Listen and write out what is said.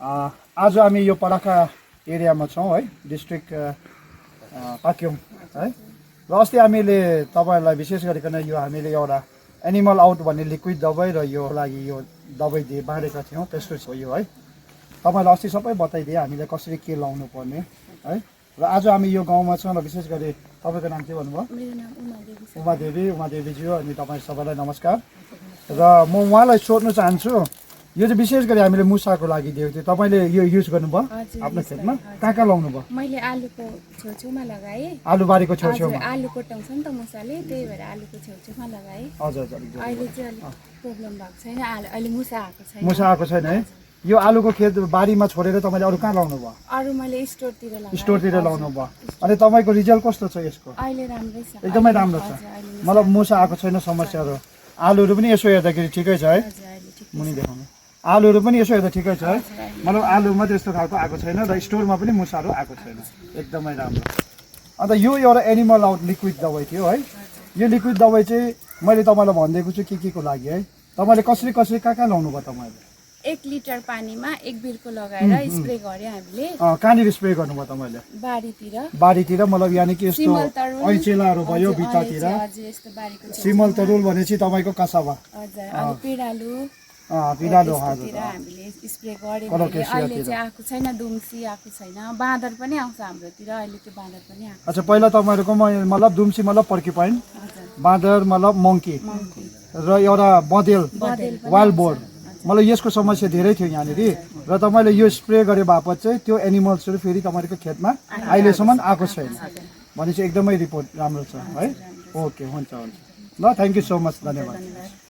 आज हामी यो पराका एरियामा छौँ है, डिस्ट्रिक्ट पाक्योङ है। र अस्ति हामीले तपाईँहरूलाई विशेष गरिकन यो हामीले एउटा एनिमल आउट भन्ने लिक्विड दबाई र यो लागि यो दबाई बाँडेका थियौँ, पेस्टिसाइड हो यो है। तपाईँलाई अस्ति सबै बताइदिए हामीले कसरी के लाउनु पर्ने है। र आज हामी यो गाउँमा छौँ र विशेष गरी तपाईँको नाम के भन्नुभयो? मेरो नाम उमादेवीज्यू। अनि तपाईँ सबैलाई नमस्कार। र म उहाँलाई सोध्न चाहन्छु, यो चाहिँ विशेष गरी हामीले मुसाको लागि दिएको थियो, तपाईँले यो युज गर्नुभयो आफ्नो खेतमा? कहाँ कहाँ लाउनु भयो? मैले आलुको छेउछेउमा लगाएँ। आलुबारीको छेउछेउमा? आलु कोट्याउँछ नि त मुसाले, त्यही भएर आलुको छेउछेउमा लगाएँ। हजुर। अहिले चाहिँ अलिक प्रब्लम भएको छैन, अहिले मुसा आएको छैन। मुसा आएको छैन है। यो आलुको खेत बारीमा छोडेर तपाईँले अरू कहाँ लाउनु भयो? अरू मैले स्टोरतिर लगाएँ। स्टोरतिर लाउनु भयो। अनि तपाईँको रिजल्ट कस्तो छ यसको? अहिले राम्रै छ, एकदमै राम्रो छ। मतलब मुसा आएको छैन, समस्याहरू। आलुहरू पनि यसो हेर्दाखेरि ठिकै छ है, मुनि देखाउनु। आलुहरू पनि यसो हेर्दा ठिकै छ है, मतलब आलुमा त्यस्तो खालको आएको छैन र स्टोरमा पनि मुसाहरू आएको छैन, एकदमै राम्रो। अन्त यो एउटा एनिमल आउट लिक्विड दबाई थियो है। यो लिक्विड दबाई चाहिँ मैले तपाईँलाई भनिदिएको छु के को लागि है। तपाईँले कसरी कहाँ लाउनु भयो तपाईँले? 1 लिटर पानीमा 1 बिर्को लगाएर स्प्रे गरे हामीले। कहाँनिर स्प्रे गर्नुभयो तपाईँले? बारीतिर, मतलब यानि कि यस्तो ऐचेलाहरू भयो भित्तातिर? सिमल तरुल भनेपछि तपाईँको कसावा? पिरालु हामीले स्प्रे गऱ्यौँ। अहिले चाहिँ आएको छैन, दुम्सी आएको छैन, बाँदर पनि आउँछ हाम्रोतिर, अहिले त्यो बाँदर पनि आएको। अच्छा, पहिला तपाईँहरूको मतलब दुम्सी मतलब पर्क्युपाइन, बाँदर मतलब मङ्की र एउटा बँदेल वाइल्ड बोर्ड, मतलब यसको समस्या धेरै थियो यहाँनिर। र तपाईँले यो स्प्रे गरे बापत चाहिँ त्यो एनिमल्सहरू फेरि तपाईँको खेतमा अहिलेसम्म आएको छैन भनेपछि एकदमै रिपोर्ट राम्रो छ है। ओके, हुन्छ। ल, थ्याङ्क यू सो मच, धन्यवाद।